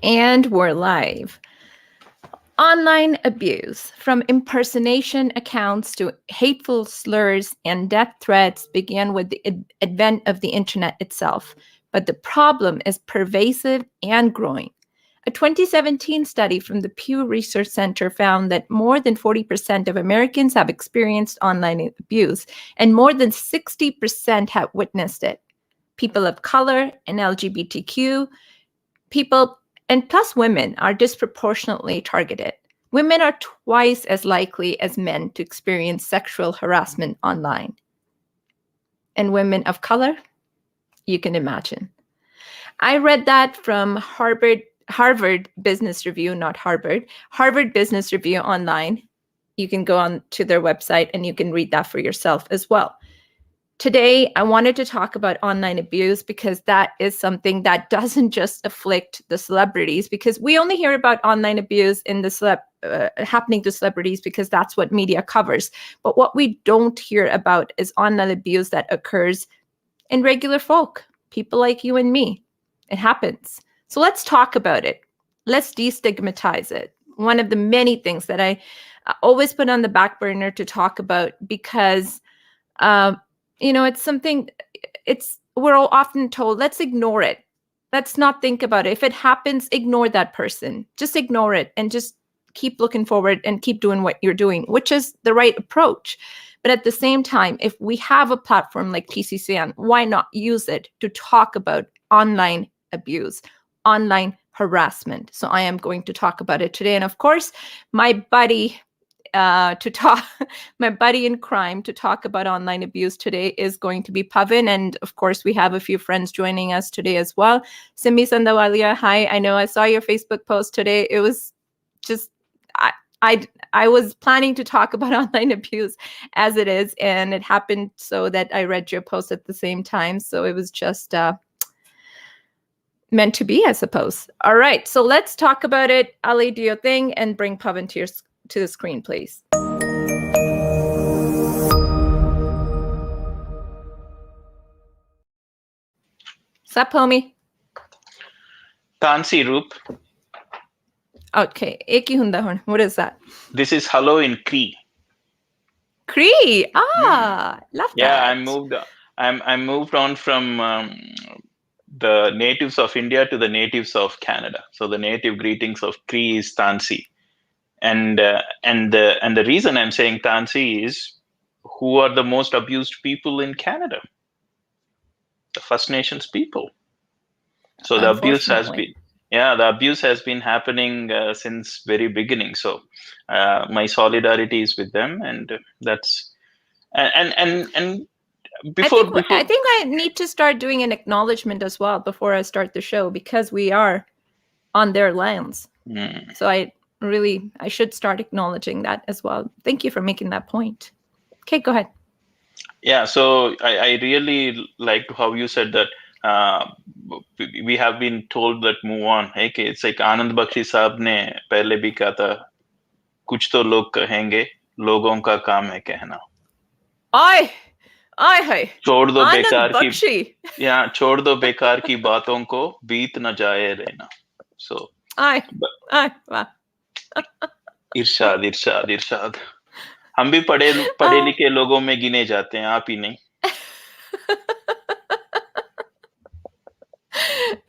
And we're live. Online abuse, from impersonation accounts to hateful slurs and death threats, began with the advent of the internet itself. But the problem is pervasive and growing. A 2017 study from the Pew Research Center found that more than 40% of Americans have experienced online abuse, and more than 60% have witnessed it. People of color and LGBTQ people and plus women are disproportionately targeted. Women are twice as likely as men to experience sexual harassment online. And women of color, you can imagine. I read that from Harvard Business Review, not Harvard Business Review online. You can go on to their website and you can read that for yourself as well. Today, I wanted to talk about online abuse because that is something that doesn't just afflict the celebrities, because we only hear about online abuse in the happening to celebrities because that's what media covers. But what we don't hear about is online abuse that occurs in regular folk, people like you and me. It happens. So let's talk about it. Let's destigmatize it. One of the many things that I always put on the back burner to talk about because it's something, we're all often told, let's ignore it. Let's not think about it. If it happens, ignore that person. Just ignore it and just keep looking forward and keep doing what you're doing, which is the right approach. But at the same time, if we have a platform like TCCN, why not use it to talk about online abuse, online harassment? So I am going to talk about it today. And of course, my buddy in crime to talk about online abuse today is going to be Pavan. And of course, we have a few friends joining us today as well. Simi Sandawalia, hi. I know I saw your Facebook post today. It was just, I was planning to talk about online abuse as it is, and it happened so that I read your post at the same time. So it was just meant to be, I suppose. All right, so let's talk about it. Ali, do your thing and bring Pavan to the screen, please. Sup, homie? Tansi Roop. Okay, ek hi hunda hun. What is that? This is hello in Cree. Cree. Love that. Yeah, I moved on from the natives of India to the natives of Canada. So the native greetings of Cree is Tansi. And the reason I'm saying Tansi is, who are the most abused people in Canada? The First Nations people. So the abuse has been happening since very beginning. So my solidarity is with them, and that's and before I think I need to start doing an acknowledgement as well before I start the show, because we are on their lands. So I should start acknowledging that as well. Thank you for making that point. Okay, go ahead. Yeah, so I really liked how you said that we have been told that move on. Okay, it's like Anand Bakshi साहब ने पहले भी कहा था, कुछ तो लोग कहेंगे, लोगों का काम है कहना. छोड़ दो बेकार की बातों को, बीत न जाए रहना. So इरशाद हम भी पढ़े लिखे लोगों में गिने जाते हैं, आप ही नहीं.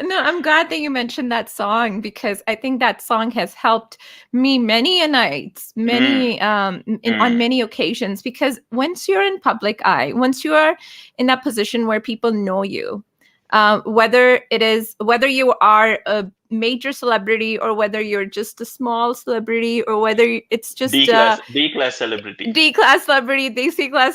No, I'm glad that you mentioned that song, because I think that song has helped me many a nights, on many occasions, because once you're in public eye, once you are in that position where people know you, whether you are a major celebrity or whether you're just a small celebrity or whether it's just D-class celebrity, C-class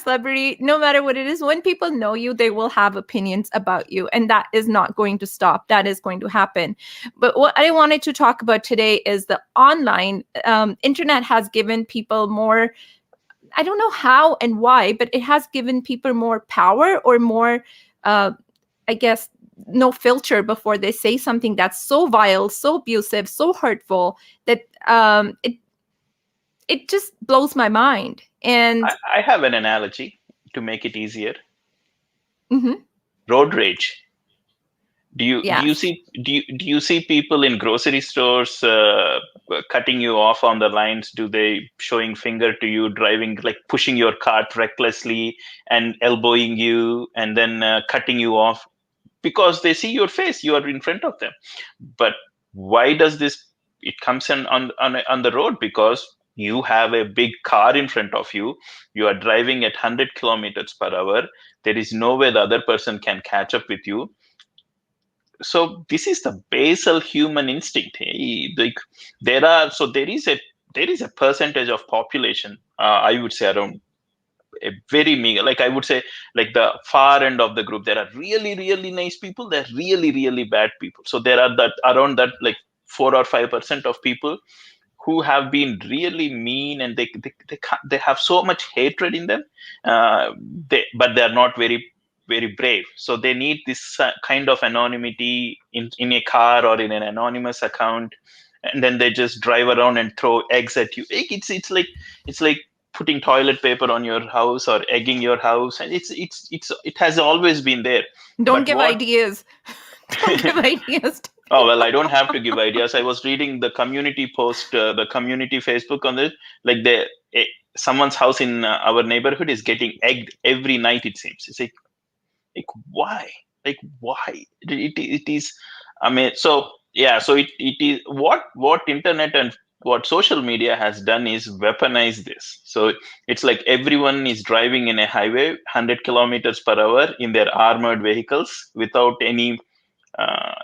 celebrity, no matter what it is, when people know you, they will have opinions about you, and that is not going to stop. That is going to happen. But what I wanted to talk about today is the online internet has given people more, I don't know how and why, but it has given people more power or more I guess, no filter before they say something that's so vile, so abusive, so hurtful that it just blows my mind. And I have an analogy to make it easier. Mm-hmm. Road rage. Do you Yes. do you see people in grocery stores cutting you off on the lines? Do they showing finger to you, driving, like pushing your cart recklessly and elbowing you and then cutting you off because they see your face, you are in front of them? But why does this? It comes in on the road because you have a big car in front of you. You are driving at 100 kilometers per hour. There is no way the other person can catch up with you. So this is the basal human instinct. Like there is a percentage of population, I would say around a very meager, like I would say, like the far end of the group, there are really really nice people, there are really really bad people. So there are that around that, like 4 or 5% of people who have been really mean, and they have so much hatred in them, but they are not very brave. So they need this kind of anonymity in a car or in an anonymous account, and then they just drive around and throw eggs at you. It's like putting toilet paper on your house or egging your house, and it has always been there. Don't But give what ideas. Don't give ideas. Oh, well, I don't have to give ideas. I was reading the community post, the community Facebook on this. Like someone's house in our neighborhood is getting egged every night. It seems. It's like why? Like why? It is. I mean, so yeah. So it is what internet and what social media has done is weaponize this. So it's like everyone is driving in a highway 100 kilometers per hour in their armored vehicles without any uh,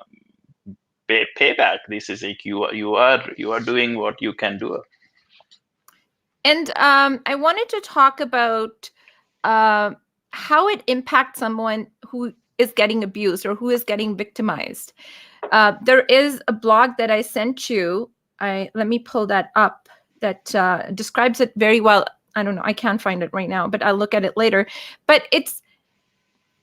payback. This is like you are doing what you can do. And I wanted to talk about how it impacts someone who is getting abused or who is getting victimized. There is a blog that I sent you. Let me pull that up. That describes it very well. I don't know. I can't find it right now, but I'll look at it later. But it's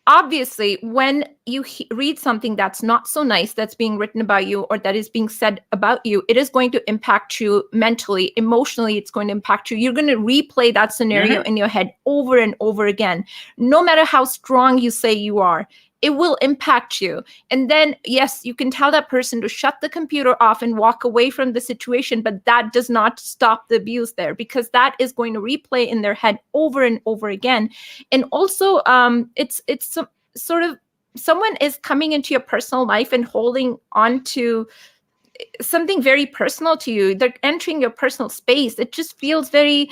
obviously when you read something that's not so nice that's being written about you or that is being said about you, it is going to impact you mentally, emotionally. It's going to impact you. You're going to replay that scenario in your head over and over again. No matter how strong you say you are, it will impact you. And then, yes, you can tell that person to shut the computer off and walk away from the situation, but that does not stop the abuse there, because that is going to replay in their head over and over again. And also, it's sort of someone is coming into your personal life and holding on to something very personal to you. They're entering your personal space. It just feels very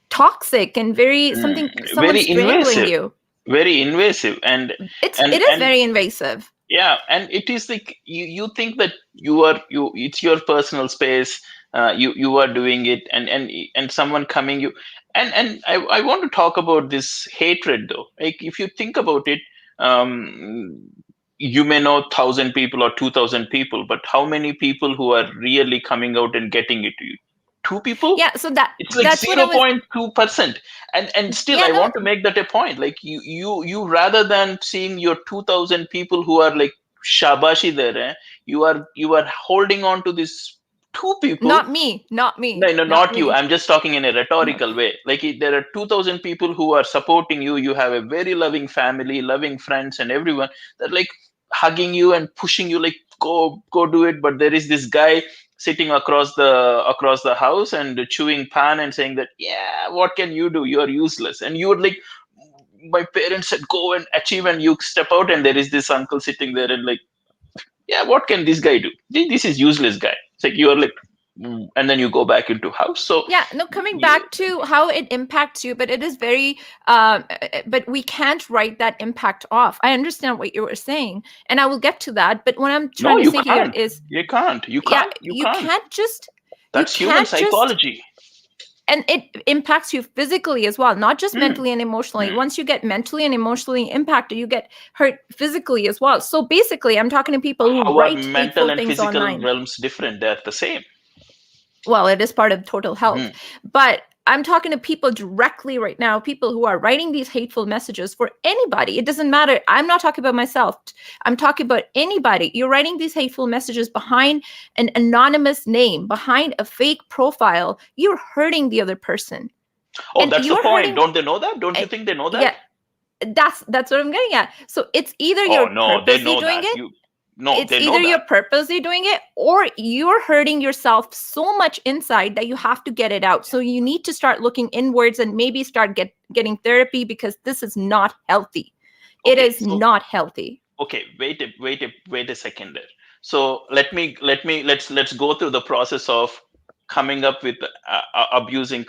toxic and someone's very strangling invasive. you. Very invasive, and it is very invasive. Yeah, and it is like you think that it's your personal space. You are doing it, and someone coming you, and I want to talk about this hatred though. Like if you think about it, you may know 1,000 people or 2,000 people, but how many people who are really coming out and getting it to you? 2 people? Yeah, so It's like that's 0.2%. And still, yeah, I no, want to make that a point. Like you rather than seeing your 2,000 people who are like shabashi there, you are holding on to these 2 people. not me. No, not you. I'm just talking in a rhetorical way. Like there are 2,000 people who are supporting you. You have a very loving family, loving friends, and everyone. They're like hugging you and pushing you, like go do it. But there is this guy sitting across the house and chewing pan and saying that, yeah, what can you do? You are useless. And you would like, my parents said go and achieve, and you step out and there is this uncle sitting there and like, yeah, what can this guy do? This is useless guy. It's like you are like, and then you go back into house. So yeah, no, coming back to how it impacts you, but it is very but we can't write that impact off. I understand what you were saying, and I will get to that, but what I'm trying to say here is you can't just that's human psychology. And it impacts you physically as well, not just mentally and emotionally. Once you get mentally and emotionally impacted, you get hurt physically as well. So basically, I'm talking to people who write mental and things physical online. realms different. They're the same. Well, it is part of total health. But I'm talking to people directly right now, people who are writing these hateful messages for anybody. It doesn't matter. I'm not talking about myself. I'm talking about anybody. You're writing these hateful messages behind an anonymous name, behind a fake profile. You're hurting the other person. Oh, and that's the point. Don't they know that? Don't you think they know that? Yeah. That's what I'm getting at. So it's either Oh you're no, they purposely know doing that. it, No, it's they know either you're that. purposely doing it, or you're hurting yourself so much inside that you have to get it out. So you need to start looking inwards and maybe start getting therapy, because this is not healthy. It Okay, is not healthy. okay, wait a second there. So let's go through the process of coming up with abusing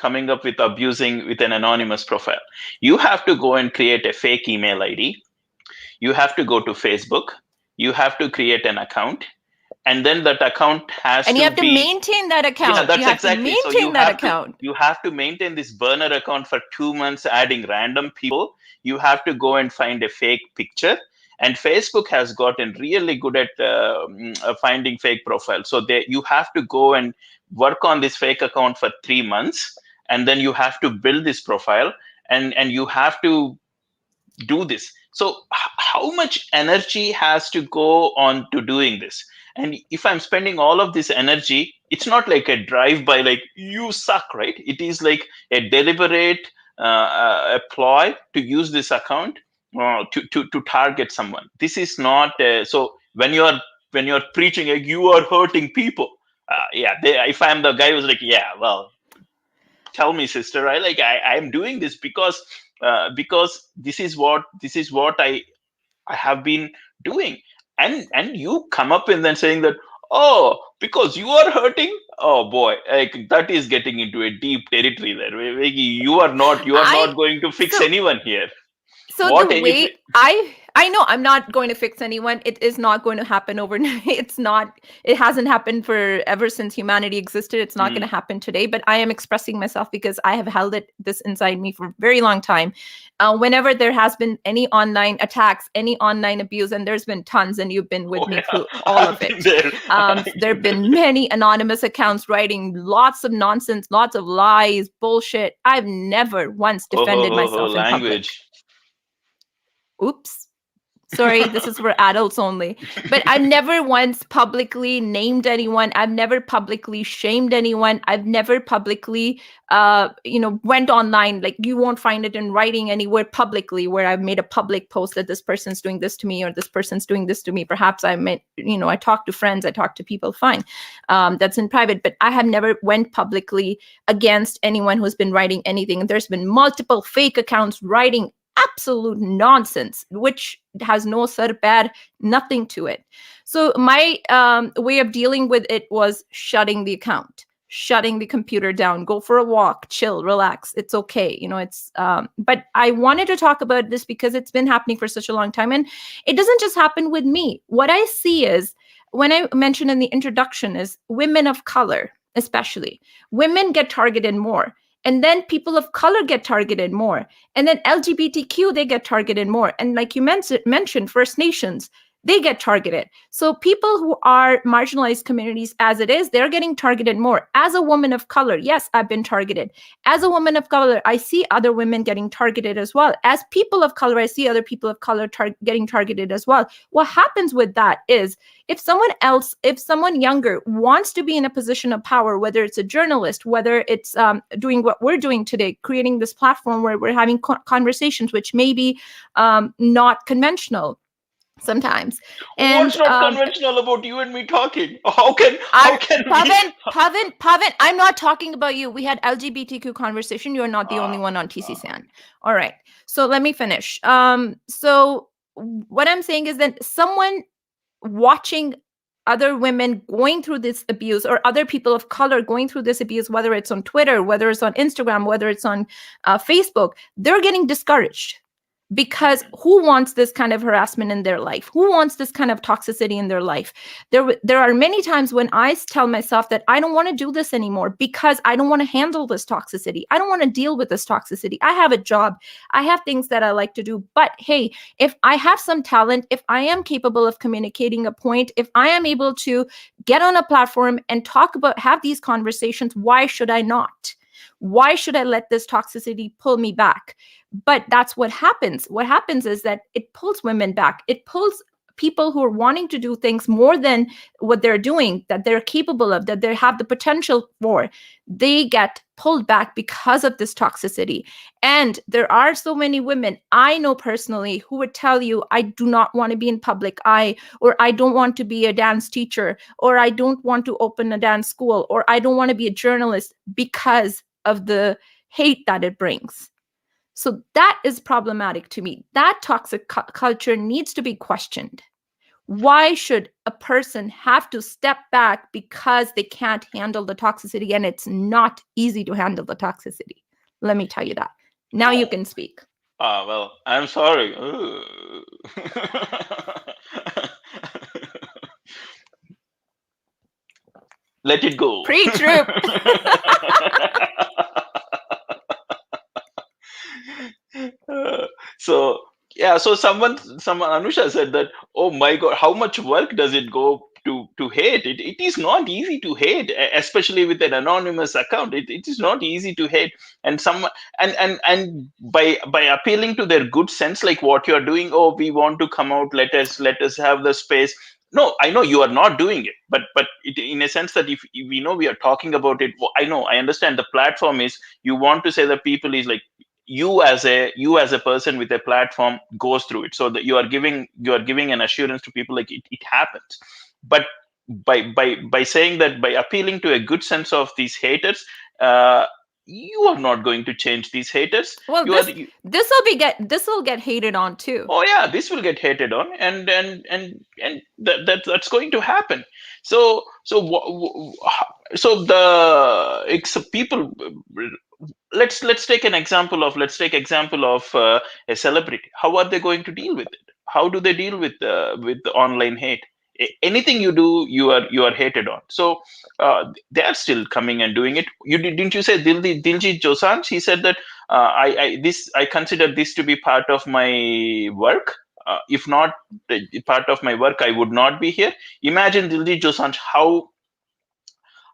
with an anonymous profile. You have to go and create a fake email ID. You have to go to Facebook. You have to create an account, and then that account has And you to have to be, maintain that yeah, account. You that's have to exactly. So maintain that account. you have to maintain this burner account for 2 months, adding random people. You have to go and find a fake picture, and Facebook has gotten really good at finding fake profiles. So you have to go and work on this fake account for 3 months, and then you have to build this profile, and you have to do this. So how much energy has to go on to doing this? And if I'm spending all of this energy, it's not like a drive by, like, you suck, right? It is like a deliberate a ploy to use this account to target someone. This is not so when you're preaching like you are hurting people, if I'm the guy who's like, yeah, well, tell me, sister, I'm doing this because this is what I have been doing. And you come up and then saying that, oh, because you are hurting. Oh boy, like that is getting into a deep territory there. You are I not going to fix so anyone here. so the What if way I know I'm not going to fix anyone. It is not going to happen overnight. It hasn't happened for ever since humanity existed. It's not going to happen today, but I am expressing myself because I have held this inside me for a very long time. Whenever there has been any online attacks, any online abuse, and there's been tons, and you've been with me through all of it. There have been many anonymous accounts writing lots of nonsense, lots of lies, bullshit. I've never once defended myself in public. language. Oops. Sorry, this is for adults only. But I've never once publicly named anyone. I've never publicly shamed anyone. I've never publicly, went online. Like, you won't find it in writing anywhere publicly where I've made a public post that this person's doing this to me or this person's doing this to me. Perhaps I meant, I talk to friends, I talk to people, fine. That's in private. But I have never went publicly against anyone who's been writing anything. And there's been multiple fake accounts writing absolute nonsense, which has no bad, nothing to it. So my way of dealing with it was shutting the account, shutting the computer down, go for a walk, chill, relax. It's okay. But I wanted to talk about this because it's been happening for such a long time. And it doesn't just happen with me. What I see is, when I mentioned in the introduction, is women of color, especially. Women get targeted more. And then people of color get targeted more. And then LGBTQ, they get targeted more. And like you mentioned, First Nations, they get targeted. So people who are marginalized communities as it is, they're getting targeted more. As a woman of color, yes, I've been targeted. As a woman of color, I see other women getting targeted as well. As people of color, I see other people of color getting targeted as well. What happens with that is, if someone younger wants to be in a position of power, whether it's a journalist, whether it's doing what we're doing today, creating this platform where we're having conversations, which may be not conventional sometimes. And what's not conventional about you and me talking? How can Pavan, I'm not talking about you. We had LGBTQ conversation. You're not the only one on TC-SAN. All right. So let me finish. So what I'm saying is that someone watching other women going through this abuse, or other people of color going through this abuse, whether it's on Twitter, whether it's on Instagram, whether it's on Facebook, they're getting discouraged. Because who wants this kind of harassment in their life? Who wants this kind of toxicity in their life? There are many times when I tell myself that I don't want to do this anymore, because I don't want to handle this toxicity. I don't want to deal with this toxicity. I have a job. I have things that I like to do. But hey, if I have some talent, if I am capable of communicating a point, if I am able to get on a platform and have these conversations, why should I not? Why should I let this toxicity pull me back? But that's what happens. What happens is that it pulls women back. It pulls people who are wanting to do things more than what they're doing, that they're capable of, that they have the potential for, they get pulled back because of this toxicity. And there are so many women I know personally who would tell you, I do not want to be in public eye, or I don't want to be a dance teacher, or I don't want to open a dance school, or I don't want to be a journalist because of the hate that it brings. So that is problematic to me. That toxic culture needs to be questioned. Why should a person have to step back because they can't handle the toxicity? And it's not easy to handle the toxicity. Let me tell you that. Now you can speak. Well, I'm sorry. Let it go. Preach, Roop. So yeah, so someone Anusha said that, oh my god, how much work does it go to hate? It is not easy to hate, especially with an anonymous account. It is not easy to hate. And some and by appealing to their good sense, like what you're doing, oh, we want to come out, let us have the space. No, I know you are not doing it, but in a sense that if we know we are talking about it, I understand the platform is, you want to say that people is like, you as a person with a platform goes through it, so that you are giving an assurance to people, like it happens. But by saying that, by appealing to a good sense of these haters, you are not going to change these haters. Well, this will get hated on too. Oh yeah, this will get hated on, and that's going to happen. So people, let's take example of a celebrity. How are they going to deal with it? How do they deal with the online hate? Anything you do, you are hated on. So they are still coming and doing it. Didn't you say Diljit Dosanjh? He said that, I consider this to be part of my work. If not part of my work, I would not be here. Imagine Diljit Dosanjh,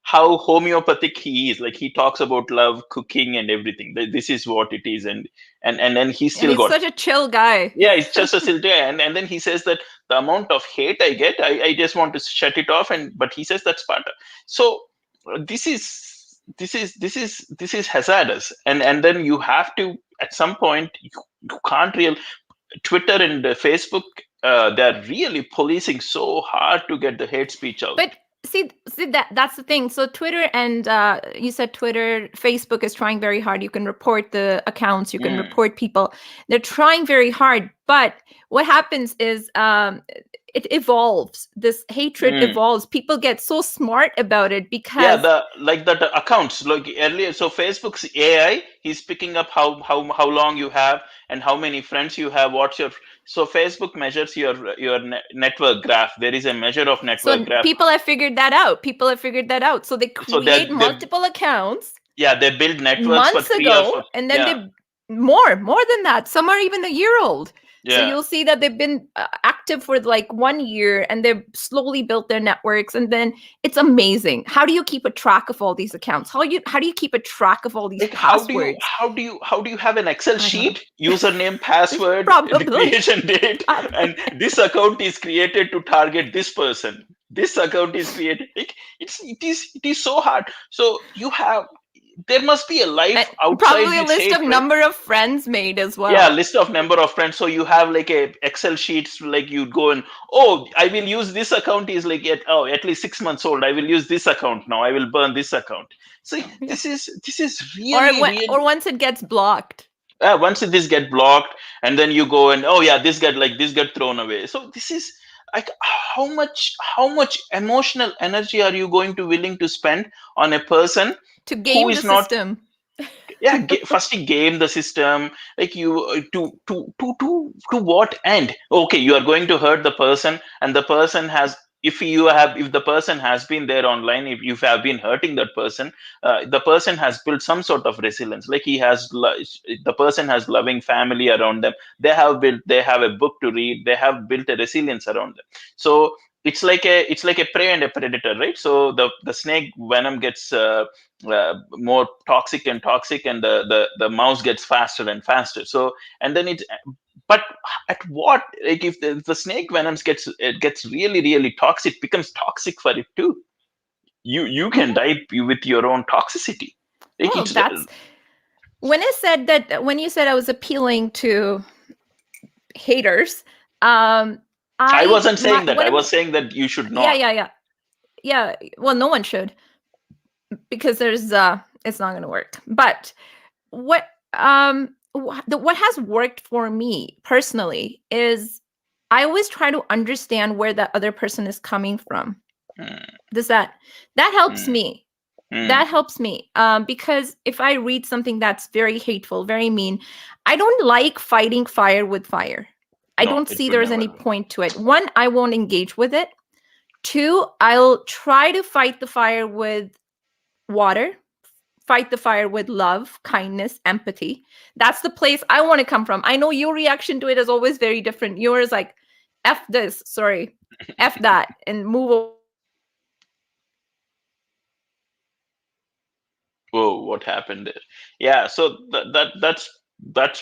how homeopathic he is. Like, he talks about love, cooking, and everything. This is what it is, and then he's still, and he's such a chill guy. Yeah, it's just a silty, and then he says that the amount of hate I get, I just want to shut it off, but he says that's part of. So this is hazardous, and then you have to, at some point, you can't Twitter and Facebook, they're really policing so hard to get the hate speech out. But see that's the thing. So Twitter and you said Twitter, Facebook is trying very hard. You can report the accounts, you can report people. They're trying very hard, but what happens is it evolves. This hatred evolves. People get so smart about it because the accounts, like earlier. So Facebook's AI, he's picking up how long you have and how many friends you have. So Facebook measures your network graph. There is a measure of network graph. People have figured that out. So they create multiple accounts. Yeah, they build networks months ago, and then they more than that. Some are even a year old. Yeah. So you'll see that they've been active for like 1 year, and they've slowly built their networks. And then it's amazing. How do you keep a track of all these accounts? How do you keep a track of all these passwords? How do you have an Excel sheet, username, password, the creation date, and this account is created to target this person. This account is created. It is so hard. So there must be a life outside. Probably a list of number of friends made as well. Yeah, list of number of friends. So you have like a Excel sheets, like you go and, oh, I will use this account is like at least 6 months old. I will use this account now. I will burn this account. So this is really, or once it gets blocked. Once this get blocked, and then you go and, oh yeah, this got thrown away. So this is like, how much emotional energy are you willing to spend on a person to game the system? Yeah, firstly game the system. Like, you to what end? Okay, you are going to hurt the person, and the person has, if the person has been there online, if you have been hurting that person, the person has built some sort of resilience. Like, the person has loving family around them. They have a book to read. They have built a resilience around them. So it's like a prey and a predator, right? So the snake venom gets more toxic, and the mouse gets faster and faster. So, and then but at what, like, if the snake venom gets really, really toxic, becomes toxic for it too. You can die with your own toxicity. Like, Well, it's that's when you said I was appealing to haters. I wasn't saying that. One I of was saying that you should yeah, not. yeah. Well, no one should, because there's it's not going to work. But what what has worked for me personally is I always try to understand where that other person is coming from. Does that helps me? That helps me, because if I read something that's very hateful, very mean, I don't like fighting fire with fire. I No, don't it see would there's never any be. point to it. One, I won't engage with it. Two, I'll try to fight the fire with water, fight the fire with love, kindness, empathy. That's the place I want to come from. I know your reaction to it is always very different. Yours like, F this, sorry, F that, and move over. Whoa, what happened there? Yeah, so that's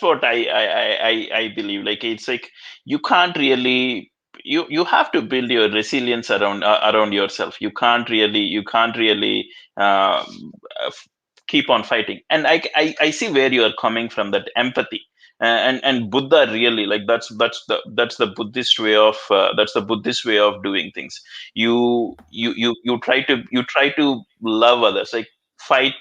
what I believe. Like, it's like, you can't really, you have to build your resilience around yourself. You can't really keep on fighting. And I see where you are coming from, that empathy. And Buddha really, like, that's the Buddhist way of doing things. You try to love others, like, fight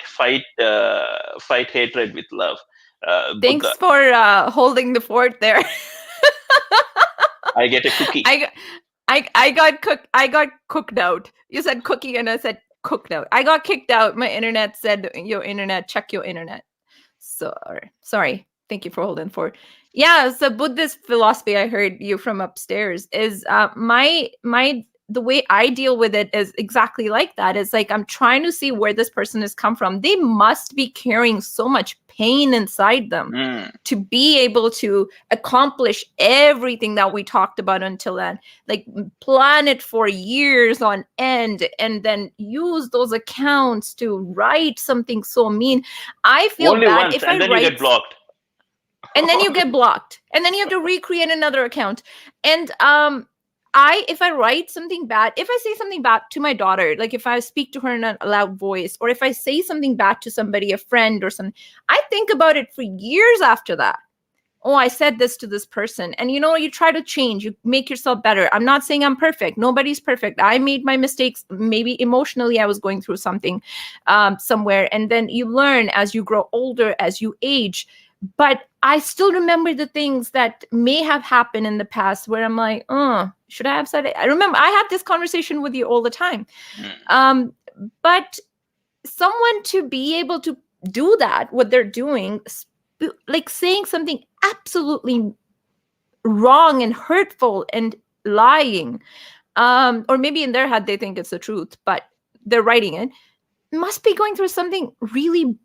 hatred with love. Buddha. Thanks for holding the fort there. I get a cookie. I got cooked out. You said cookie and I said cooked out. I got kicked out. My internet said your internet, check your internet. So sorry. Thank you for holding for. Yeah, so Buddhist philosophy, I heard you from upstairs, is my the way I deal with it is exactly like that. It's like I'm trying to see where this person has come from. They must be carrying so much pain inside them to be able to accomplish everything that we talked about until then. Like, plan it for years on end and then use those accounts to write something so mean. I feel Only bad once, if and I then you write, get blocked. and then you get blocked, and then you have to recreate another account. And if I write something bad, if I say something bad to my daughter, like if I speak to her in a loud voice, or if I say something bad to somebody, a friend or something, I think about it for years after that. Oh, I said this to this person. And you try to change, you make yourself better. I'm not saying I'm perfect. Nobody's perfect. I made my mistakes. Maybe emotionally I was going through something somewhere. And then you learn as you grow older, as you age. But I still remember the things that may have happened in the past where I'm like, should I have said it? I remember I have this conversation with you all the time. But someone to be able to do that, what they're doing, like saying something absolutely wrong and hurtful and lying, or maybe in their head they think it's the truth, but they're writing it, must be going through something really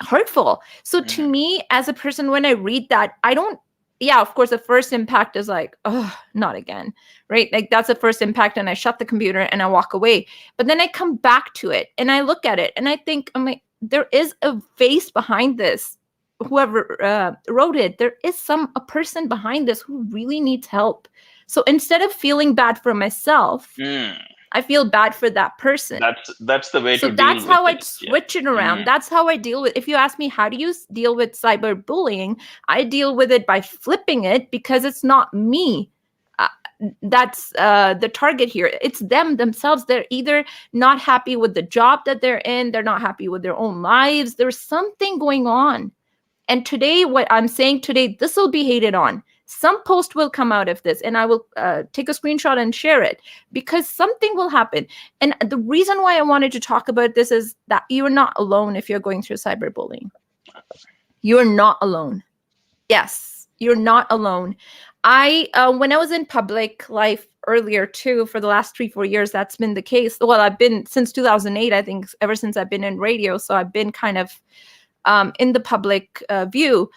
hurtful. So to me, as a person, when I read that, I don't, yeah, of course, the first impact is like, oh, not again, right? Like, that's the first impact, and I shut the computer and I walk away. But then I come back to it and I look at it and I think, I'm like, there is a face behind this. Whoever wrote it, there is a person behind this who really needs help. So instead of feeling bad for myself, I feel bad for that person. That's the way So to deal that's with how I it. switch it around. That's how I deal with. If you ask me, how do you deal with cyberbullying? I deal with it by flipping it, because it's not me. That's the target here. It's them themselves. They're either not happy with the job that they're in. They're not happy with their own lives. There's something going on. And today, what I'm saying today, this will be hated on. Some post will come out of this, and I will take a screenshot and share it, because something will happen. And the reason why I wanted to talk about this is that you're not alone if you're going through cyberbullying. You're not alone. Yes, you're not alone. When I was in public life earlier too, for the last 3-4 years, that's been the case. Well, I've been since 2008, I think, ever since I've been in radio. So I've been kind of in the public view.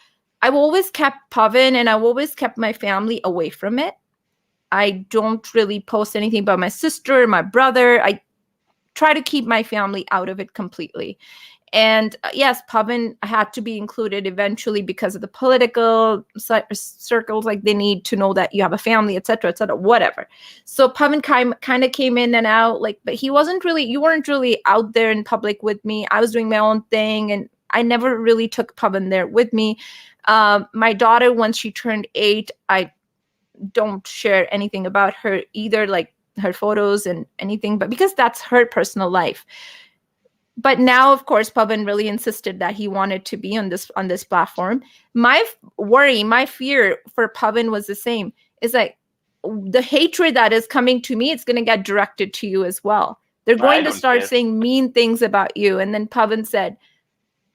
I've always kept Pavan and I've always kept my family away from it. I don't really post anything about my sister, my brother. I try to keep my family out of it completely. And yes, Pavan had to be included eventually because of the political circles. Like, they need to know that you have a family, etc., whatever. So Pavan kind of came in and out, like, but you weren't really out there in public with me. I was doing my own thing, and I never really took Pavan there with me. My daughter, once she turned 8, I don't share anything about her either, like her photos and anything, but because that's her personal life. But now, of course, Pavan really insisted that he wanted to be on this platform. My fear for Pavan was the same. It's like, the hatred that is coming to me, it's going to get directed to you as well. They're going to start saying mean things about you. And then Pavan said,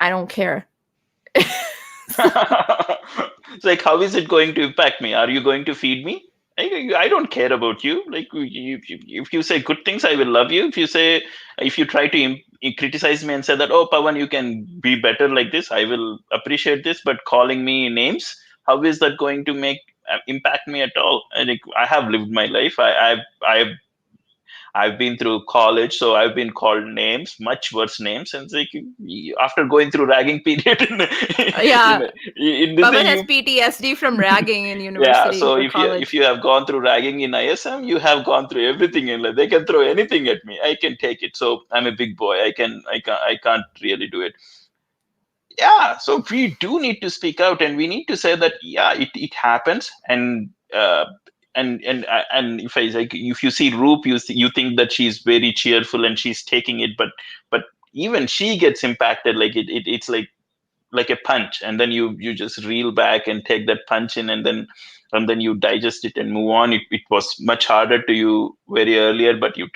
I don't care. It's like, how is it going to impact me? Are you going to feed me? I don't care about you. Like, if you say good things, I will love you. If you try to criticize me and say that, oh, Pavan, you can be better like this, I will appreciate this. But calling me names, how is that going to impact me at all? I have lived my life. I've been through college, so I've been called names, much worse names. And it's like, after going through ragging period, Pavan has PTSD from ragging in university. Yeah, so if you have gone through ragging in ISM, you have gone through everything in life. They can throw anything at me, I can take it. So I'm a big boy. I can't really do it. Yeah, so we do need to speak out, and we need to say that it happens, and if you see Roop, you think that she's very cheerful and she's taking it, but even she gets impacted. Like it's like a punch, and then you just reel back and take that punch in, and then you digest it and move on. It was much harder to you very earlier, but you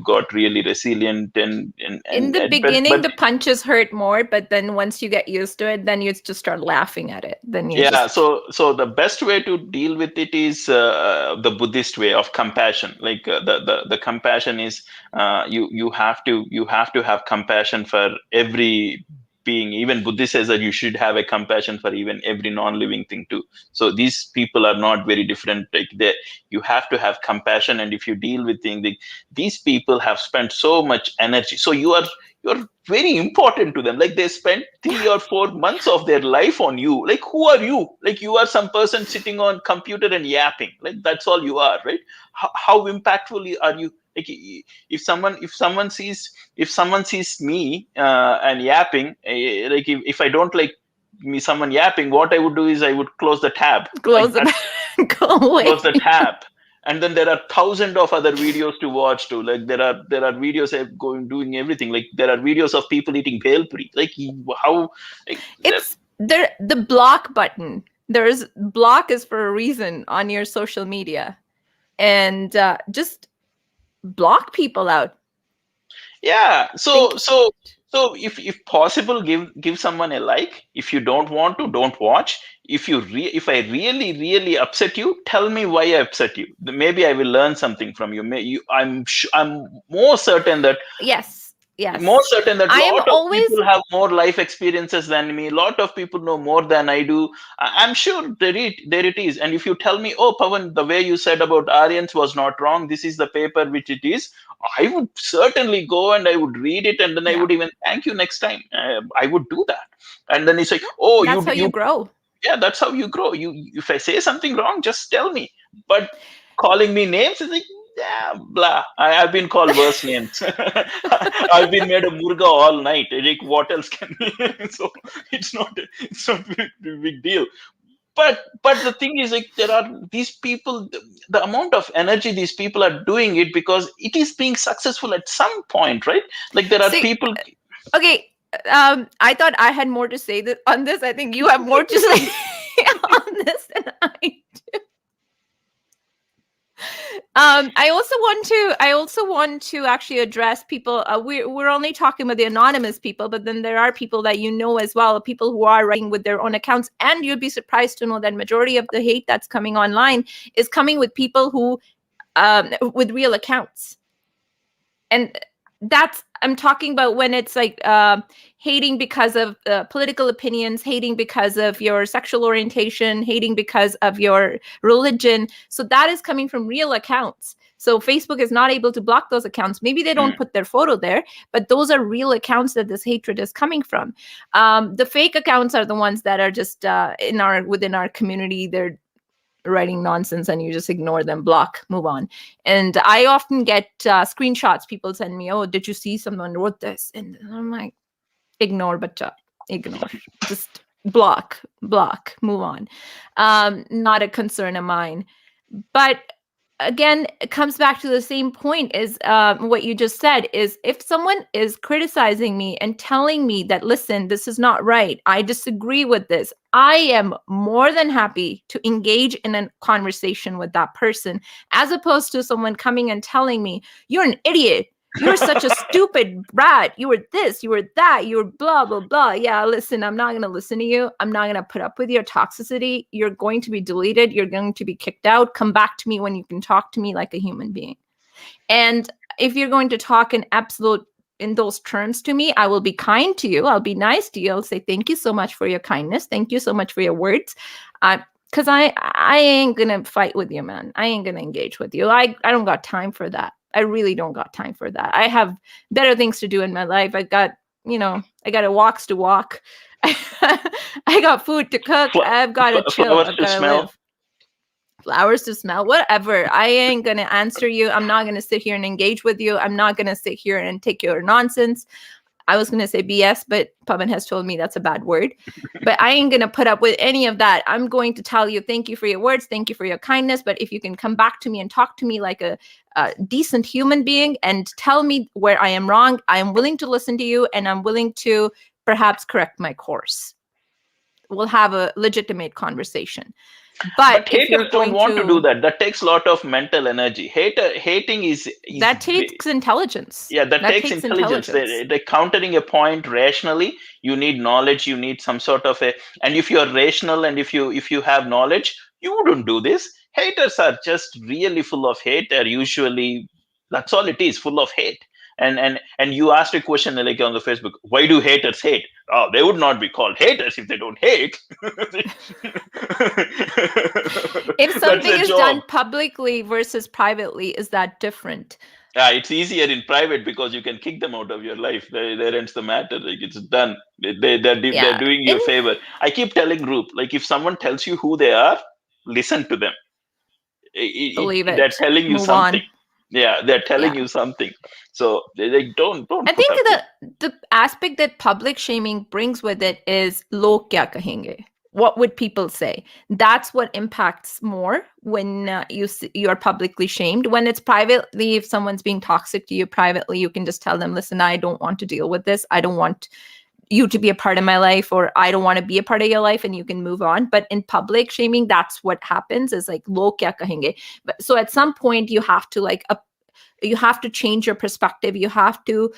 got really resilient, and in the beginning, the punches hurt more, but then once you get used to it, then you just start laughing at it. So the best way to deal with it is the Buddhist way of compassion. Like the compassion is you have to have compassion for every being. Even Buddhist says that you should have a compassion for even every non-living thing too. So these people are not very different. Like you have to have compassion, and if you deal with things, these people have spent so much energy. So you're very important to them. Like, they spent 3 or 4 months of their life on you. Like, who are you? Like, you are some person sitting on computer and yapping. Like, that's all you are, right? How impactful are you? Like, if someone sees me and yapping, like if I don't like someone yapping, what I would do is I would close the tab. Go away. Close the tab. And then there are thousands of other videos to watch too. Like, there are videos doing everything. Like, there are videos of people eating bhel puri. Like, how? Like, it's the block button. There's block is for a reason on your social media, and just block people out. Yeah. So if possible, give someone a like. If you don't want to, don't watch. If I really upset you, tell me why I upset you. Maybe I will learn something from you. I'm more certain that more certain that a lot of people have more life experiences than me. A lot of people know more than I do. I'm sure there it is. And if you tell me, oh, Pavan, the way you said about Aryans was not wrong, this is the paper which it is, I would certainly go and I would read it, and then I would even thank you next time. I would do that. And then it's like, oh, that's how you grow. Yeah, that's how you grow. If I say something wrong, just tell me. But calling me names is like, yeah, blah. I've been called worse names. I've been made a murga all night. Like, what else can be? So it's not a big deal. But the thing is, like, there are these people, the amount of energy these people are doing it because it is being successful at some point, right? Like, there are people. Okay. I thought I had more to say on this. I think you have more to say on this than I do. I also want to actually address people. We're only talking about the anonymous people, but then there are people that you know as well, people who are writing with their own accounts, and you'd be surprised to know that majority of the hate that's coming online is coming with people who with real accounts. And that's, I'm talking about when it's like hating because of political opinions, hating because of your sexual orientation, hating because of your religion. So that is coming from real accounts. So Facebook is not able to block those accounts. Maybe they don't put their photo there, but those are real accounts that this hatred is coming from. The fake accounts are the ones that are just within our community. They're writing nonsense and you just ignore them, block, move on. And I often get screenshots. People send me, oh, did you see someone wrote this? And I'm like, ignore, but ignore. Just block, move on. Not a concern of mine. But again, it comes back to the same point is what you just said is if someone is criticizing me and telling me that, listen, this is not right, I disagree with this, I am more than happy to engage in a conversation with that person, as opposed to someone coming and telling me, you're an idiot, you're such a stupid rat, you were this, you were that, you were blah, blah, blah. Yeah, listen, I'm not going to listen to you. I'm not going to put up with your toxicity. You're going to be deleted. You're going to be kicked out. Come back to me when you can talk to me like a human being. And if you're going to talk in those terms to me, I will be kind to you. I'll be nice to you. I'll say, thank you so much for your kindness. Thank you so much for your words. Because I ain't going to fight with you, man. I ain't going to engage with you. I don't got time for that. I really don't got time for that. I have better things to do in my life. I got walks to walk. I got food to cook. I've got to chill. I've got to live. Flowers to smell, whatever. I ain't going to answer you. I'm not going to sit here and engage with you. I'm not going to sit here and take your nonsense. I was going to say BS, but Pavan has told me that's a bad word. But I ain't going to put up with any of that. I'm going to tell you, thank you for your words. Thank you for your kindness. But if you can come back to me and talk to me like a decent human being and tell me where I am wrong, I am willing to listen to you and I'm willing to perhaps correct my course. We'll have a legitimate conversation. But if haters don't want to do that. That takes a lot of mental energy. Hating is that takes intelligence. Yeah, that takes intelligence. They're countering a point rationally. You need knowledge. You need some sort of and if you're rational and if you have knowledge, you wouldn't do this. Haters are just really full of hate. They're usually, that's all it is, full of hate. And you asked a question like on the Facebook, why do haters hate? Oh, they would not be called haters if they don't hate. If something is done publicly versus privately, is that different? It's easier in private because you can kick them out of your life. There ends the matter. Like, it's done. They're doing you a favor. I keep telling Roop, like if someone tells you who they are, listen to them. Believe it. They're telling you Move something. On. Yeah, they're telling you something. So they don't. I think the aspect that public shaming brings with it is log kya kahenge. What would people say? That's what impacts more when you are publicly shamed. When it's privately, if someone's being toxic to you privately, you can just tell them, listen, I don't want to deal with this. I don't want you to be a part of my life, or I don't want to be a part of your life, and you can move on. But in public shaming, that's what happens, is like log kya kahenge. But so at some point you have to change your perspective. You have to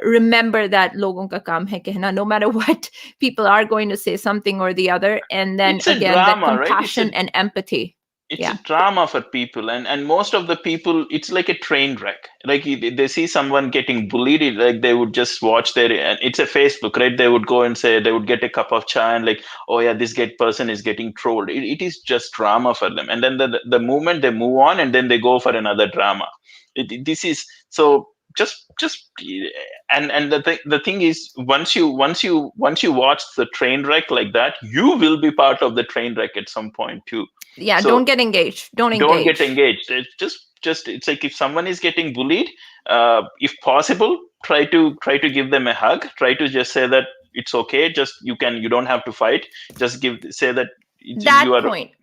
remember that logon ka kaam hai kehna, no matter what, people are going to say something or the other. And then it's again, drama, that compassion and empathy. It's a drama for people, and most of the people, it's like a train wreck. Like they see someone getting bullied, like they would just watch it's a Facebook, right? They would go and say, they would get a cup of chai and like, oh yeah, this person is getting trolled. It is just drama for them. And then the moment they move on, and then they go for another drama. This is so just and the thing is, once you watch the train wreck like that, you will be part of the train wreck at some point too. Yeah, so don't get engaged. Don't get engaged. It's just it's like if someone is getting bullied, if possible, try to give them a hug. Try to just say that it's okay. Just you don't have to fight. Just say that.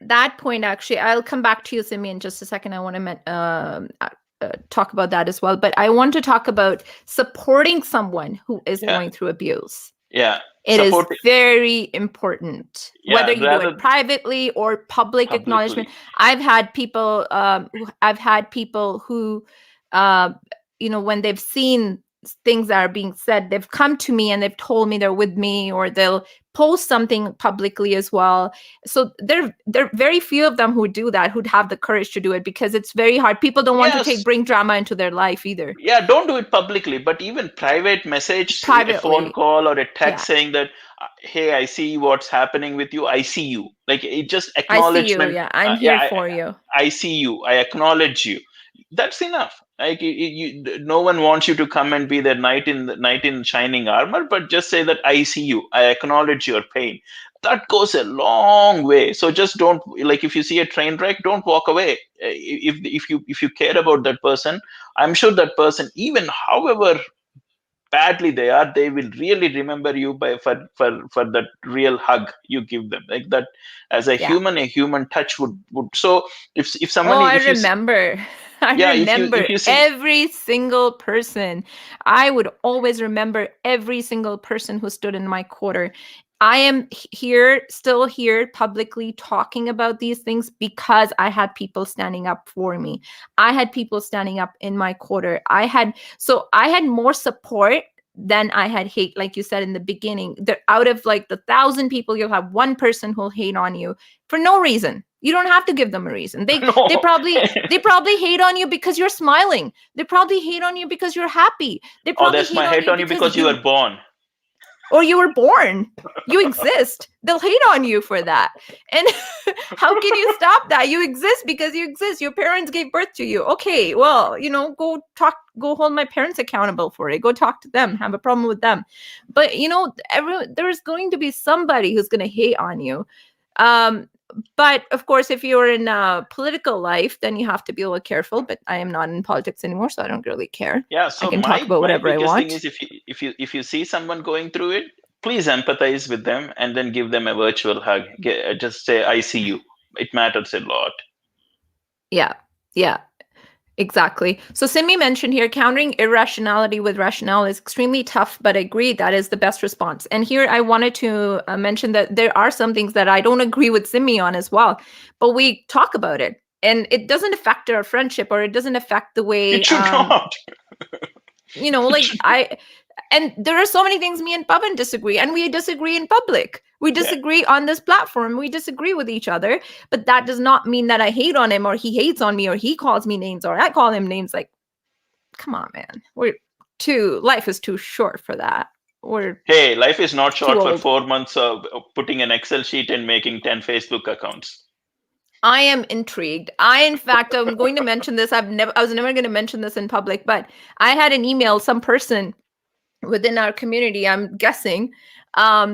That point, actually, I'll come back to you, Simi, in just a second. I want to talk about that as well. But I want to talk about supporting someone who is going through abuse. Yeah. It is very important, whether you do it privately or public acknowledgement. I've had people who, when they've seen things that are being said, they've come to me and they've told me they're with me, or they'll post something publicly as well. So there are very few of them who do that, who'd have the courage to do it, because it's very hard. People don't want to bring drama into their life either. Yeah, don't do it publicly, but even private message, a phone call or a text saying that, hey, I see what's happening with you. I see you. Like, it just acknowledgement. I see you. Yeah, I'm here for you. I see you. I acknowledge you. that's enough. Like no one wants you to come and be their knight in shining armor, but just say that I see you, I acknowledge your pain. That goes a long way. So just don't, like, if you see a train wreck, don't walk away. If you care about that person, I'm sure that person, even however badly they are, they will really remember you for that real hug you give them, like that. As Yeah. a human touch would. So if Oh, somebody, I if you remember. I yeah, remember if you see, every single person. I would always remember every single person who stood in my quarter. I am here, still here, publicly talking about these things because I had people standing up for me. I had people standing up in my quarter. I had more support than I had hate. Like you said in the beginning, out of like the 1,000 people, you'll have one person who'll hate on you for no reason. You don't have to give them a reason. They no. probably hate on you because you're smiling. They probably hate on you because you're happy. They Oh, probably that's hate my on hate you on you because because you were born. or you were born. You exist. They'll hate on you for that. And how can you stop that? You exist because you exist. Your parents gave birth to you. Okay, well, go hold my parents accountable for it. Go talk to them, have a problem with them. But there's going to be somebody who's going to hate on you. But of course, if you're in political life, then you have to be a little careful. But I am not in politics anymore, so I don't really care. Yeah. I So can talk about my whatever I biggest thing want. is, if you see someone going through it, please empathize with them and then give them a virtual hug. Just say, I see you. It matters a lot. Yeah. Yeah. Exactly. So Simi mentioned here, countering irrationality with rationale is extremely tough, but I agree that is the best response. And here I wanted to mention that there are some things that I don't agree with Simi on as well, but we talk about it, and it doesn't affect our friendship, or it doesn't affect the way, It should not. like and there are so many things me and Pavan disagree, and we disagree in public. We Yeah. disagree on this platform. We disagree with each other, but that does not mean that I hate on him, or he hates on me, or he calls me names, or I call him names. Like, come on, man. Life is too short for that. We're Hey, life is not too short for old. 4 months of putting an Excel sheet and making 10 Facebook accounts. I am intrigued. In fact, I'm going to mention this. I was never going to mention this in public, but I had an email, some person within our community, I'm guessing,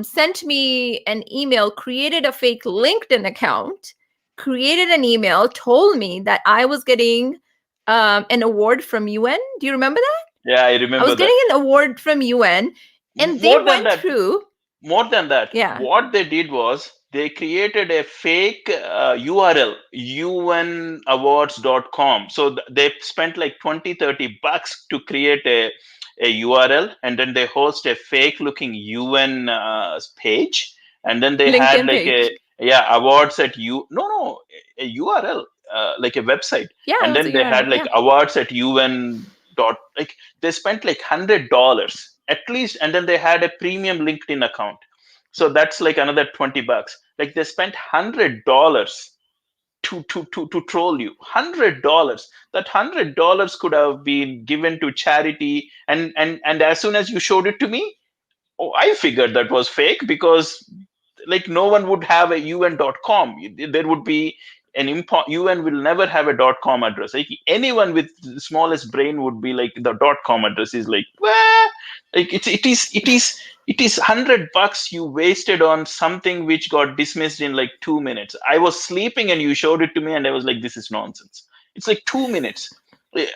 sent me an email, created a fake LinkedIn account, created an email, told me that I was getting an award from UN. Do you remember that? Yeah, I I remember was that. getting an award from UN, and they More than went that, through. more than that, Yeah. what they did was they created a fake URL, unawards.com. So they spent like 20-30 bucks to create a URL, and then they host a fake looking UN page, and then they had LinkedIn like page. awards at you no a URL, like a website, Yeah, and it was then a they URL. had like Yeah. awards at UN dot, like they spent like $100 at least, and then they had a premium LinkedIn account, so that's like another 20 bucks. Like they spent $100 to troll you. $100. That $100 could have been given to charity, and as soon as you showed it to me, oh, I figured that was fake, because like no one would have a un.com. There would be UN will never have a .com address. Like anyone with the smallest brain would be like, the .com address is like, well, like it is $100 you wasted on something which got dismissed in like 2 minutes. I was sleeping and you showed it to me and I was like, this is nonsense. It's like 2 minutes,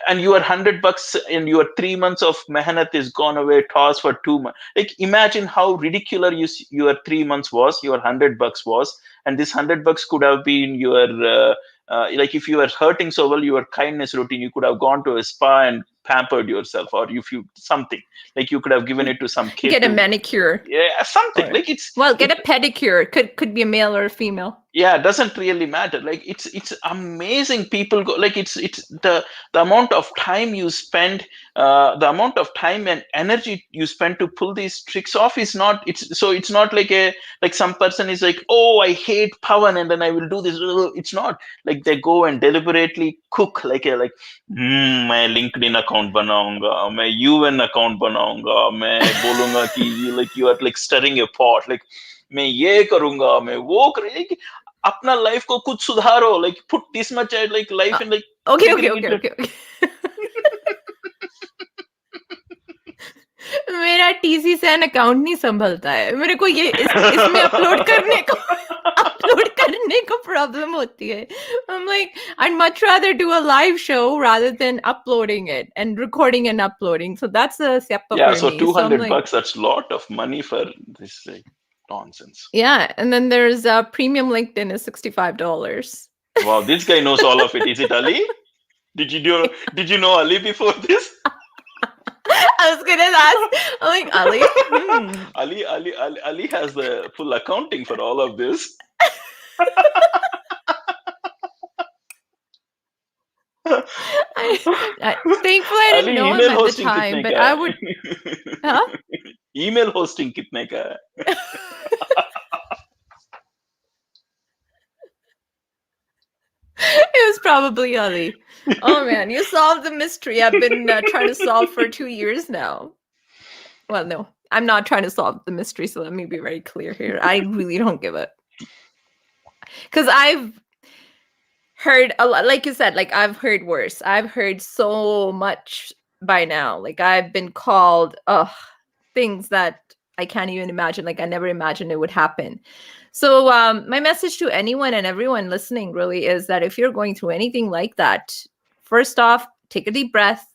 and your $100 and your 3 months of mehnat is gone away, toss for 2 months. Like imagine how ridiculous your 3 months was, your $100 was, and this $100 could have been your like if you were hurting so well, your kindness routine, you could have gone to a spa and pampered yourself, or if you something, like you could have given it to some kid Get a to, manicure. yeah, something Or, like get a pedicure. Could be a male or a female. yeah, it doesn't really matter. Like it's amazing. People go, like it's the amount of time you spend, the amount of time and energy you spend to pull these tricks off is not, it's not like like some person is like, oh, I hate Pavan and then I will do this. It's not like they go and deliberately cook like मैं LinkedIn account बनाऊंगा, मैं UN account बनाऊंगा, मैं बोलूंगा कि like you are like stirring a pot, like मैं ये करूंगा, मैं वो करूंगा, अपना लाइफ को कुछ सुधारो, like put this much like life in like Okay. Figuring it out. मेरा TCSAN अकाउंट नहीं संभलता है, मेरे को ये इसमें अपलोड करने को प्रॉब्लम होती है. I'm like, I'd much rather do a live show rather than uploading it and recording and uploading. So that's a step Yeah, for so me. So I'm $200 like, that's a lot of money for this nonsense. yeah, and then there's premium LinkedIn is $65. Wow, this guy knows all of it. Is it Ali? Did you know Ali before this? I was gonna ask. I'm like, Ali? Ali has the full accounting for all of this. Thankfully, I didn't know him at the time, but I would. Huh? Email hosting kitne ka hai? It was probably Ali. Oh man, you solved the mystery I've been trying to solve for 2 years now. Well, no, I'm not trying to solve the mystery, so let me be very clear here. I really don't give it. Because I've heard a lot, like you said, like I've heard worse. I've heard so much by now. Like I've been called things that I can't even imagine. Like I never imagined it would happen. So my message to anyone and everyone listening really is that if you're going through anything like that, first off, take a deep breath,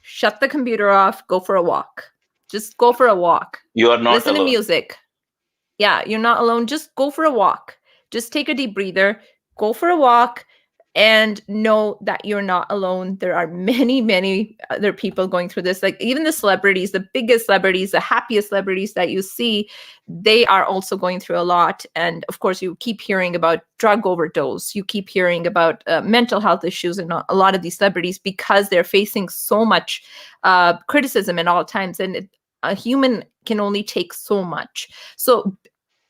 shut the computer off, go for a walk. Just go for a walk. You are not Listen alone. to music. Yeah, you're not alone. Just go for a walk. Just take a deep breather, go for a walk, and know that you're not alone. There are many, many other people going through this. Like even the celebrities, the biggest celebrities, the happiest celebrities that you see, they are also going through a lot. And of course, you keep hearing about drug overdose. You keep hearing about mental health issues in a lot of these celebrities because they're facing so much criticism at all times. And a human can only take so much. So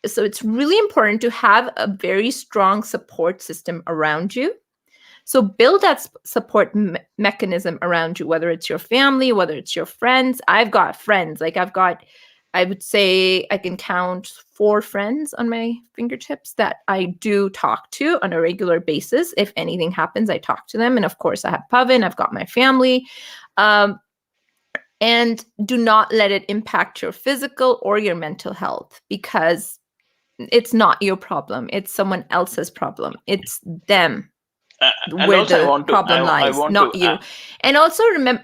it's really important to have a very strong support system around you. So build that support mechanism around you, whether it's your family, whether it's your friends. I've got friends. Like I would say I can count 4 friends on my fingertips that I do talk to on a regular basis. If anything happens, I talk to them. And of course, I have Pavan, I've got my family. And do not let it impact your physical or your mental health, because it's not your problem. It's someone else's problem. It's them where the problem lies, not you. And also remember,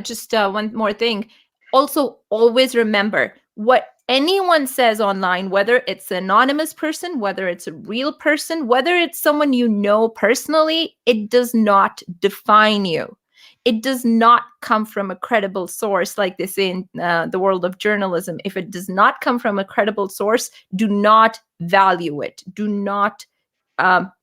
just one more thing. Also, always remember what anyone says online, whether it's an anonymous person, whether it's a real person, whether it's someone you know personally, it does not define you. It does not come from a credible source, like they say in the world of journalism. If it does not come from a credible source, do not value it. Do not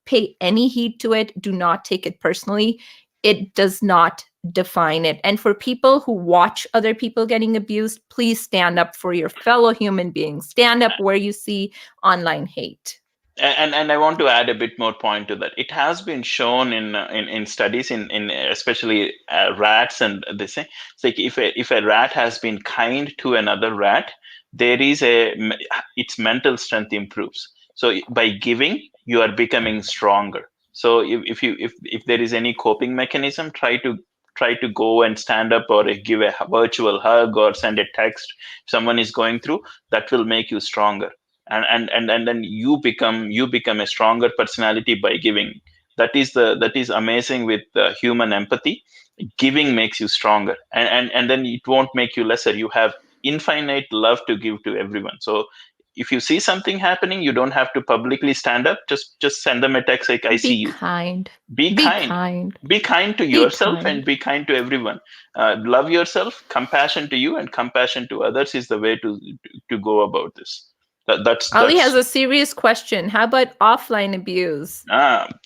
pay any heed to it. Do not take it personally. It does not define it. And for people who watch other people getting abused, please stand up for your fellow human beings. Stand up where you see online hate. And I want to add a bit more point to that. It has been shown in studies in especially rats, and they say it's like if a rat has been kind to another rat, there is its mental strength improves. So by giving, you are becoming stronger. So if there is any coping mechanism, try to go and stand up or give a virtual hug or send a text. If someone is going through, that will make you stronger. And then you become a stronger personality by giving. That is amazing with human empathy. Giving makes you stronger, and then it won't make you lesser. You have infinite love to give to everyone. So if you see something happening, you don't have to publicly stand up. Just send them a text like, I see you. Be kind. Be kind to yourself and be kind to everyone. Love yourself. Compassion to you and compassion to others is the way to go about this. Ali has a serious question. How about offline abuse?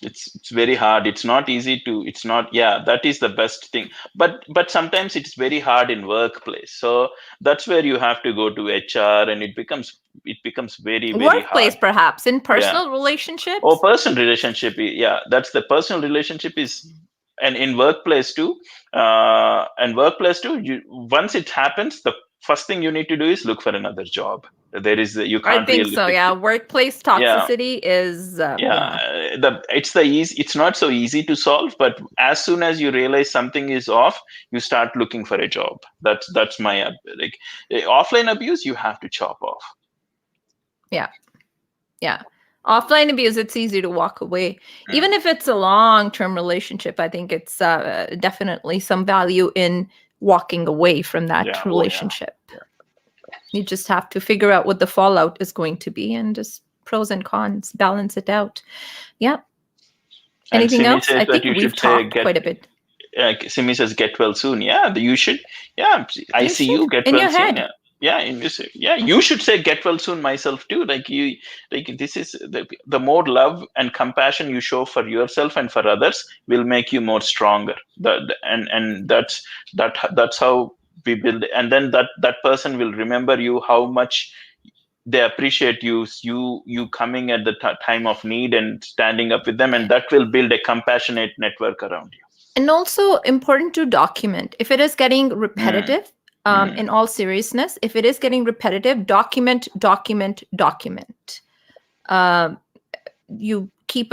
It's very hard. It's not easy to. It's not. Yeah, that is the best thing. But sometimes it's very hard in workplace. So that's where you have to go to HR, and it becomes very workplace hard. Perhaps in personal relationships. Oh, personal relationship. Yeah, that's the personal relationship is. And in workplace too, once it happens, the first thing you need to do is look for another job. There is you I can't think really so. fix Yeah, it. workplace toxicity is It's so easy to solve, but as soon as you realize something is off, you start looking for a job. That's my like offline abuse. You have to chop off. Yeah. Offline abuse, it's easy to walk away. Even if it's a long-term relationship, I think it's definitely some value in walking away from that relationship. You just have to figure out what the fallout is going to be and just pros and cons, balance it out. Yeah. Anything else? I think we've talked quite a bit. Simi says, "Get well soon." Yeah, you should. Yeah, I see you. Get in well your soon. head. Yeah, you should say "Get well soon" myself too. This is the more love and compassion you show for yourself and for others will make you more stronger. And that's how we build. And then that person will remember you, how much they appreciate you coming at the time of need and standing up with them, and that will build a compassionate network around you. And also important to document. If it is getting repetitive, in all seriousness, if it is getting repetitive, document. You keep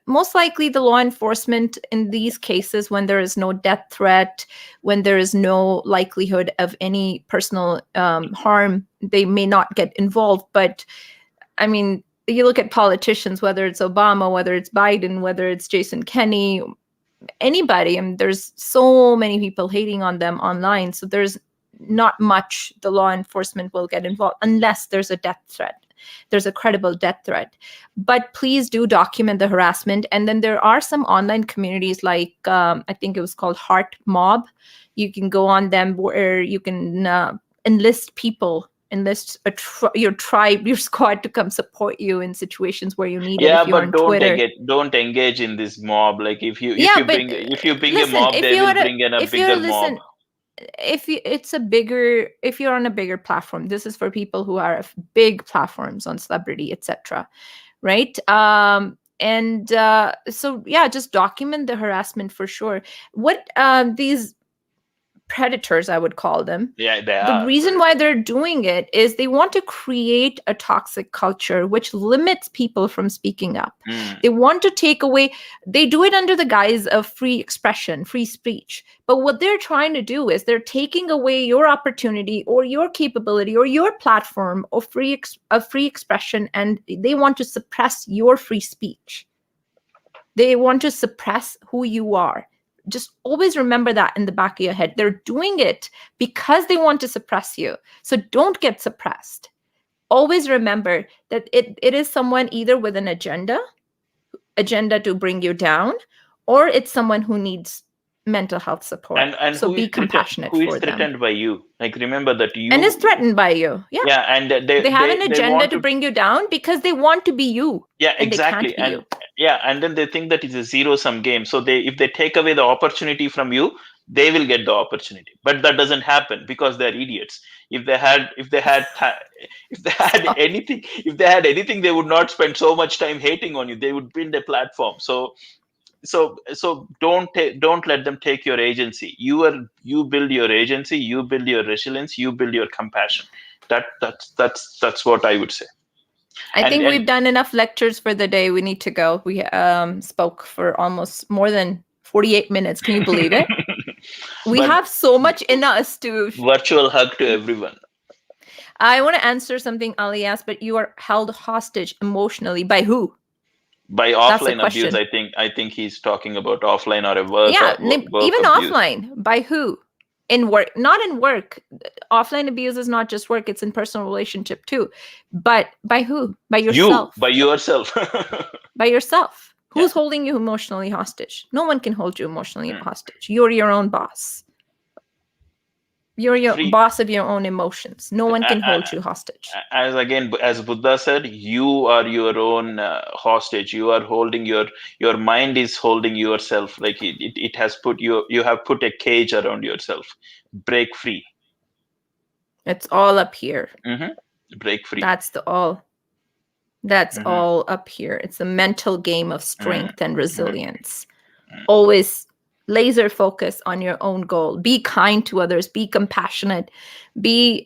most likely the law enforcement in these cases, when there is no death threat, when there is no likelihood of any personal harm, they may not get involved. But I mean, you look at politicians, whether it's Obama, whether it's Biden, whether it's Jason Kenney, anybody, and there's so many people hating on them online. So there's not much the law enforcement will get involved unless there's a death threat. There's a credible death threat. But please do document the harassment. And then there are some online communities like, I think it was called Heart Mob. You can go on them where you can enlist people, enlist your tribe, your squad to come support you in situations where you need it. If you're on Twitter. Don't engage in this mob. Like if you bring a mob, they will bring in a bigger mob. If you're on a bigger platform, this is for people who are big platforms on celebrity, etc. Right? So yeah, just document the harassment for sure. What these predators, I would call them. Yeah, the reason why they're doing it is they want to create a toxic culture which limits people from speaking up. They want to take away, they do it under the guise of free expression, free speech. But what they're trying to do is they're taking away your opportunity or your capability or your platform of free expression, and they want to suppress your free speech. They want to suppress who you are. Just always remember that in the back of your head. They're doing it because they want to suppress you. So don't get suppressed. Always remember that it is someone either with an agenda to bring you down, or it's someone who needs mental health support. And so be compassionate for them. Who is threatened by you? Like, remember that you... And is threatened by you. Yeah. Yeah, and they have an agenda to bring you down because they want to be you. Yeah, exactly. They can't be you. Yeah, and then they think that it's a zero-sum game. So if they take away the opportunity from you, they will get the opportunity. But that doesn't happen because they're idiots. If they had anything, they would not spend so much time hating on you. They would build a platform. So don't let them take your agency. You build your agency, you build your resilience, you build your compassion. That's what I would say. I think we've done enough lectures for the day. We need to go. We spoke for almost more than 48 minutes. Can you believe it? We have so much in us to... Virtual hug to everyone. I want to answer something Ali asked, but you are held hostage emotionally by who? By offline abuse, I think he's talking about offline or a work. Yeah, even abuse. Offline. By who? In work, not in work. Offline abuse is not just work; it's in personal relationship too. But by who? By yourself. By yourself. By yourself. Who's holding you emotionally hostage? No one can hold you emotionally hostage. You're your own boss. You're your boss of your own emotions. No one can hold you hostage. As Buddha said, you are your own hostage. You are holding your mind is holding yourself. Like it has put you have put a cage around yourself. Break free. It's all up here. Break free. That's all up here. It's a mental game of strength and resilience. Always laser focus on your own goal. Be kind to others, be compassionate, be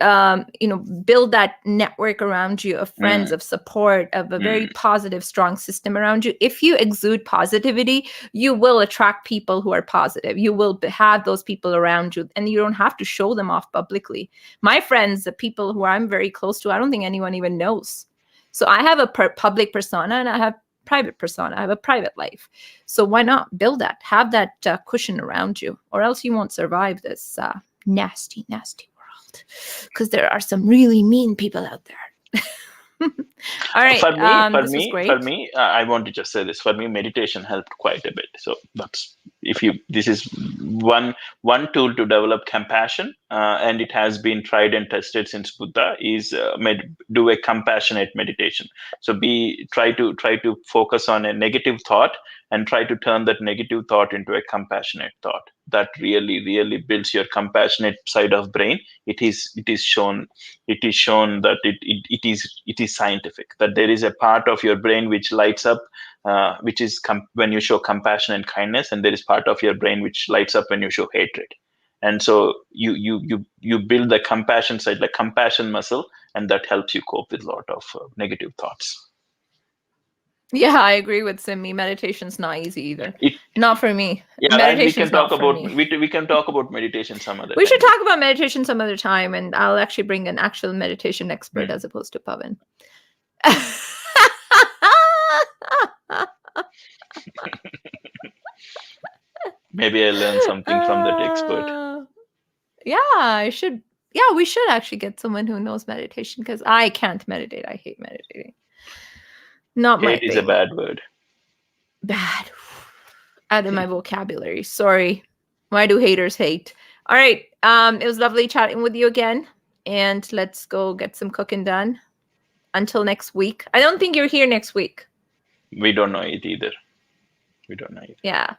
build that network around you of friends, of support, of a very positive, strong system around you. If you exude positivity, you will attract people who are positive. You will have those people around you, and you don't have to show them off publicly. My friends, the people who I'm very close to, I don't think anyone even knows. So I have a public persona and I have private persona. I have a private life. So why not build that? Have that cushion around you, or else you won't survive this nasty, nasty world. Because there are some really mean people out there. All right. For me, I want to just say this. For me, meditation helped quite a bit. So this is one tool to develop compassion, and it has been tried and tested since Buddha. Is do a compassionate meditation. So try to focus on a negative thought and try to turn that negative thought into a compassionate thought. That really builds your compassionate side of brain. It is shown that it is scientific, that there is a part of your brain which lights up, which is when you show compassion and kindness, and there is part of your brain which lights up when you show hatred. And so you build the compassion side, like compassion muscle, and that helps you cope with a lot of negative thoughts. Yeah, I agree with Simi. Meditation's not easy either. Not for me. Yeah, meditation's we can talk about me. We can talk about meditation some other time. We should talk about meditation some other time, and I'll actually bring an actual meditation expert as opposed to Pavan. Maybe I learned something from that expert. Yeah, I should. Yeah, we should actually get someone who knows meditation, because I can't meditate. I hate meditating. Not my thing. Hate is a bad word. Bad. Out of my vocabulary. Sorry. Why do haters hate? All right. It was lovely chatting with you again. And let's go get some cooking done. Until next week. I don't think you're here next week. We don't know it either. Yeah.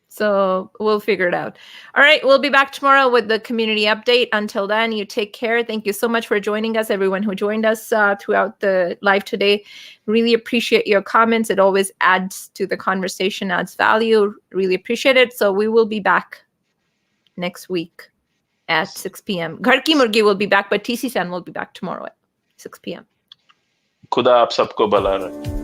So we'll figure it out. All right. We'll be back tomorrow with the community update. Until then, you take care. Thank you so much for joining us, everyone who joined us throughout the live today. Really appreciate your comments. It always adds to the conversation, adds value. Really appreciate it. So we will be back next week at 6 p.m. Ghar Ki Murgi will be back, but TC San will be back tomorrow at 6 p.m. Khuda aap sabko bala rahe.